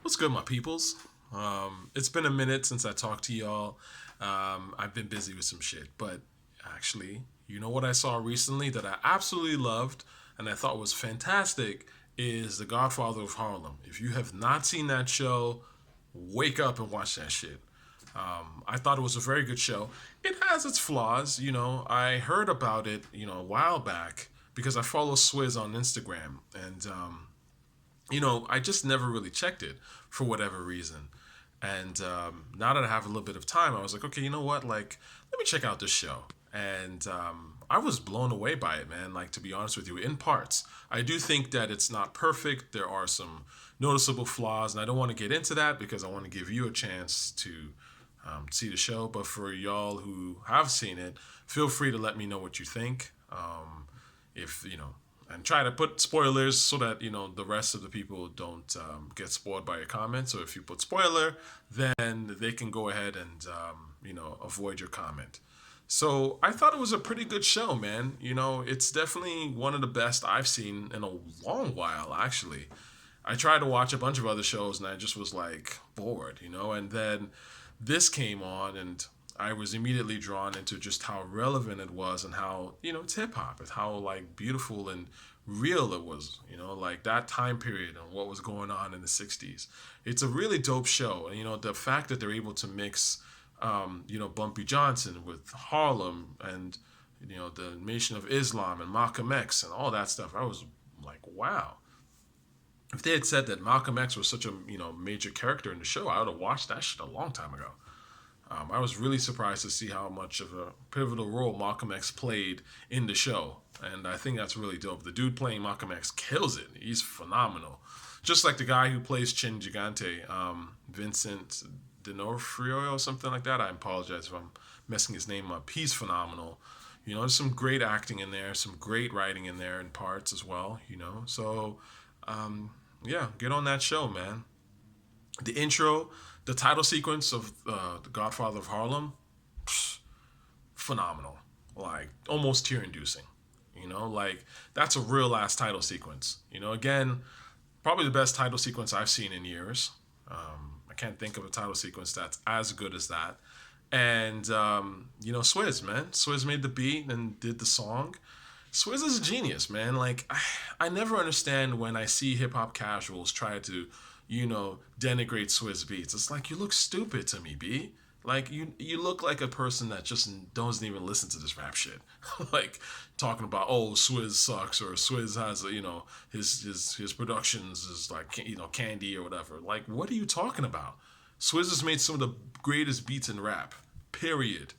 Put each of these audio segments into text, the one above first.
What's good, my peoples? It's been a minute since I talked to y'all. I've been busy with some shit, but actually, you know what I saw recently that I absolutely loved and I thought was fantastic is The Godfather of Harlem. If you have not seen that show, wake up and watch that shit. I thought it was a very good show. It has its flaws, I heard about it, a while back because I follow Swizz on Instagram, and I just never really checked it for whatever reason. And now that I have a little bit of time, I was like, okay, you know what? Like, let me check out this show. And I was blown away by it, man. Like, to be honest with you, in parts. I do think that it's not perfect. There are some noticeable flaws, and I don't want to get into that because I want to give you a chance to see the show. But for y'all who have seen it, feel free to let me know what you think. If, and try to put spoilers so that the rest of the people don't get spoiled by your comments. So if you put spoiler, then they can go ahead and avoid your comment. So I thought it was a pretty good show, man. It's definitely one of the best I've seen in a long while, actually. I tried to watch a bunch of other shows and I just was like bored, and then this came on and I was immediately drawn into just how relevant it was and how, it's hip hop. It's how like beautiful and real it was, like that time period and what was going on in the 60s. It's a really dope show. And, the fact that they're able to mix, Bumpy Johnson with Harlem and, the Nation of Islam and Malcolm X and all that stuff, I was like, wow. If they had said that Malcolm X was such a, major character in the show, I would have watched that shit a long time ago. I was really surprised to see how much of a pivotal role Malcolm X played in the show. And I think that's really dope. The dude playing Malcolm X kills it. He's phenomenal. Just like the guy who plays Chin Gigante, Vincent D'Onofrio or something like that. I apologize if I'm messing his name up. He's phenomenal. There's some great acting in there, some great writing in there in parts as well, So, get on that show, man. The intro, the title sequence of The Godfather of Harlem, phenomenal. Like, almost tear-inducing. Like, that's a real-ass title sequence. Again, probably the best title sequence I've seen in years. I can't think of a title sequence that's as good as that. And, Swizz, man. Swizz made the beat and did the song. Swizz is a genius, man. Like, I never understand when I see hip-hop casuals try to denigrate Swizz Beatz. It's like, you look stupid to me, B. Like, you look like a person that just doesn't even listen to this rap shit. Like, talking about, oh, Swizz sucks, or Swizz has, his productions is like, candy or whatever. Like, what are you talking about? Swizz has made some of the greatest beats in rap, period.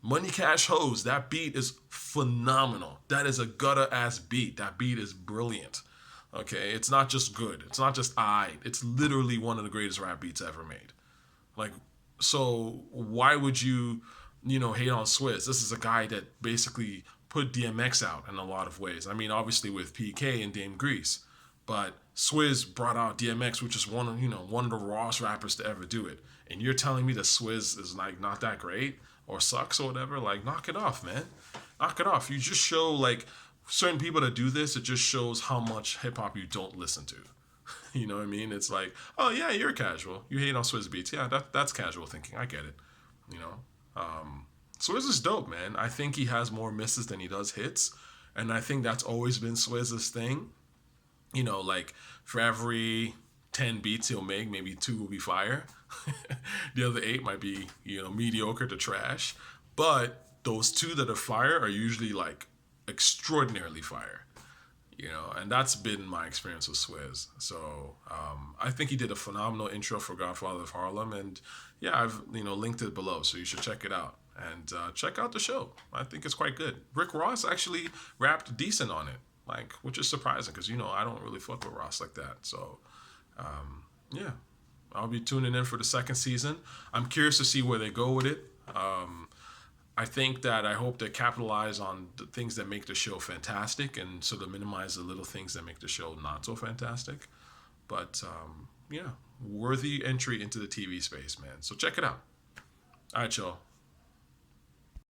Money Cash Hoes, that beat is phenomenal. That is a gutter-ass beat. That beat is brilliant. Okay, it's not just good. It's not just it's literally one of the greatest rap beats ever made. Like, so why would you, hate on Swizz? This is a guy that basically put DMX out in a lot of ways. I mean, obviously with PK and Dame Grease, but Swizz brought out DMX, which is one of the rawest rappers to ever do it. And you're telling me that Swizz is like not that great or sucks or whatever? Like, knock it off, man. Knock it off. You just show like certain people that do this, it just shows how much hip hop you don't listen to. You know what I mean? It's like, oh yeah, you're casual. You hate on Swizz Beatz. Yeah, that's casual thinking. I get it. Swizz is dope, man. I think he has more misses than he does hits, and I think that's always been Swizz's thing. Like for every 10 beats he'll make, maybe 2 will be fire. The other 8 might be, mediocre to trash. But those 2 that are fire are usually like extraordinarily fire. And that's been my experience with Swizz. So I think he did a phenomenal intro for Godfather of Harlem, and yeah, I've linked it below, so you should check it out and check out the show. I think it's quite good. Rick Ross actually rapped decent on it, like, which is surprising because I don't really fuck with Ross like that. So yeah, I'll be tuning in for the second season. I'm curious to see where they go with it. I hope they capitalize on the things that make the show fantastic and sort of minimize the little things that make the show not so fantastic. But worthy entry into the TV space, man. So check it out. All right, y'all.